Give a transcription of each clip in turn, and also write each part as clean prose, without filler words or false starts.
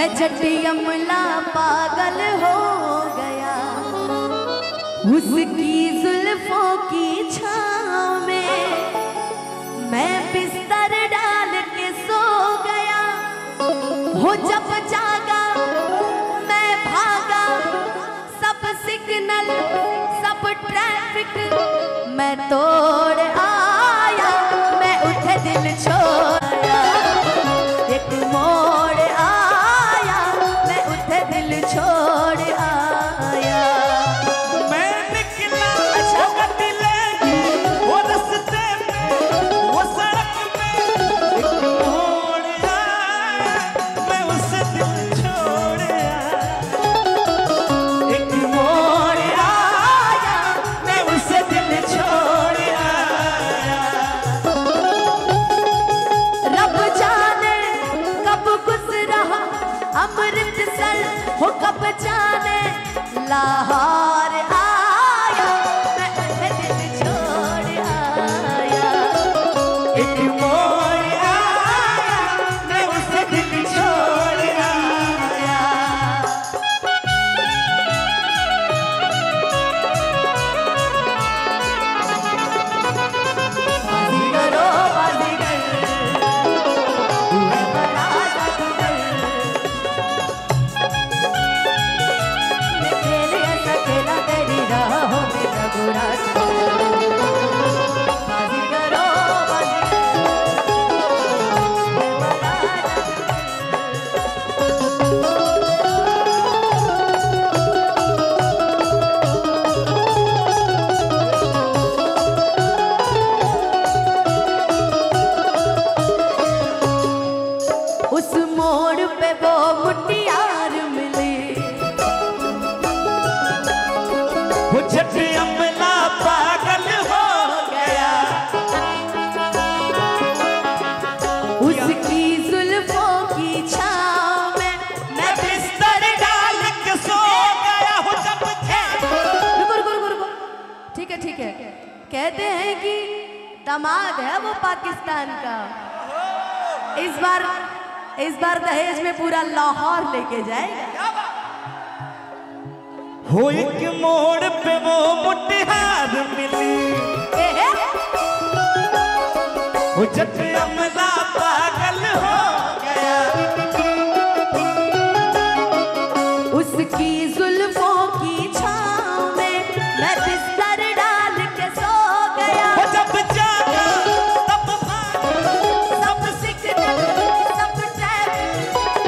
है जटी अमला पागल हो गया उसकी जुल्फों की छाँव में, मैं बिस्तर डाल के सो गया। हो जब जागा मैं भागा, सब सिग्नल सब ट्रैफिक मैं तोड़ आया, मैं उठे दिल छोड़ा एक मोड़ आया, मैं उठे दिल छोड़ आया। मैं निकला अच्छा कटिले वो रास्ते में वो सड़क में एक मोड़ आया, मैं उसे दिल छोड़ आया। एक मोड़ आया, मैं उसे दिल छोड़ आया। रब जाने कब गुजरा अमृतसर, हो कब जाने लाहौर आया, मैं उसे दिल छोड़ आया। एक मोड़ आया, मैं उसे दिल छोड़ आया। बाजीगरो बाजीगर, तू है बड़ा जादूगर, मैं खेल ऐसा खेला तेरी राहों में रघुरा। बाजीगरो बाजीगर, तू है बड़ा उस मोड़ पे वो मुटियार मिली, वो जटी अमला पागल हो गया उसकी जुल्फों की छाँव में, मैं बिस्तर डाल के सो गया हो जब रुको रुको रुको रुको, ठीक है ठीक है। कहते हैं कि दामाद है वो पाकिस्तान का, इस बार दहेज में पूरा लाहौर लेके जाएगा। हो एक मोड़ पे वो मुटियार मिली, वो जटी अमला पागल हो गया उसकी जुल्फों की छाँव में, मैं बिस्तर डाल के सो गया। वो जब जागा तब भागा, सब सिग्नल सब ट्रैफिक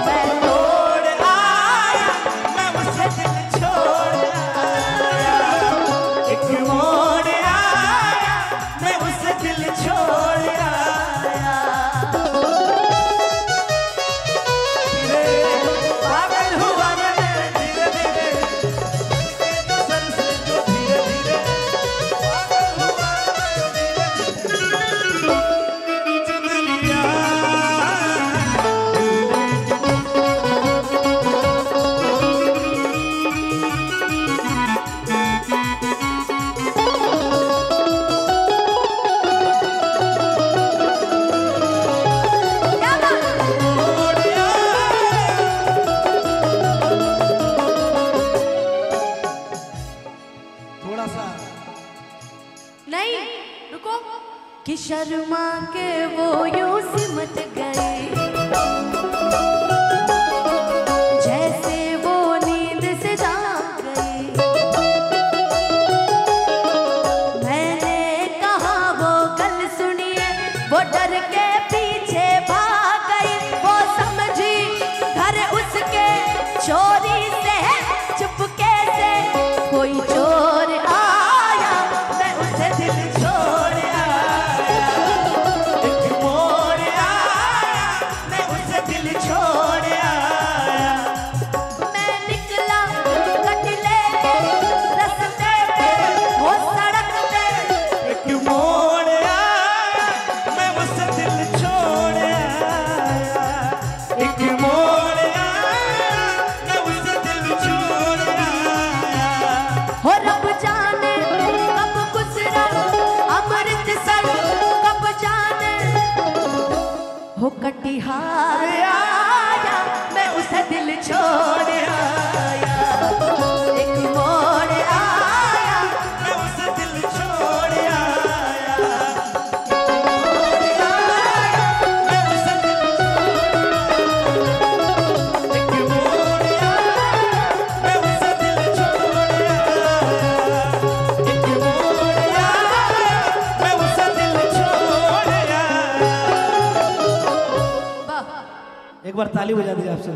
मैं तोड़ आया, मैं उसे दिल छोड़ आया। एक मोड़ आया, मैं उसे दिल छोड़ आया। पागल हुआ मैं धीरे धीरे, जो सर से जो धीरे धीरे, पागल हुआ मैं धीरे धीरे। क्या बात? थोड़ा सा नहीं रुको, कि शर्मा के वो यूं सिमट गए जैसे वो नींद से जाग गए। मैंने कहा वो कल सुनिए, वो डर के पीछे भाग गई। वो समझी घर उसके चोरी से है, चुपके से कोई चोर आया, मैं उसे दिल छोड़ आया। एक मोड़ आया, मैं उसे दिल छोड़ आया। मैं निकला कटले के रास्ते पे, वो सड़क पे एक मोड़ आया, मैं उसे दिल छोड़ आया। एक मोड़ आया, मैं उसे दिल छोड़ आया। हो रब जाने कब गुजरा अमृतसर, कब जाने हो कटिहार आया, मैं उसे दिल छोड़ आया, एक मोड़ आया, मैं उस दिल छोड़ आया, मैं उस दिल एक मोड़ आया, मैं उस दिल छोड़ आया, एक मोड़ आया, मैं उस दिल छोड़ आया। वाह। एक बार ताली बजा दीजिए आपसे।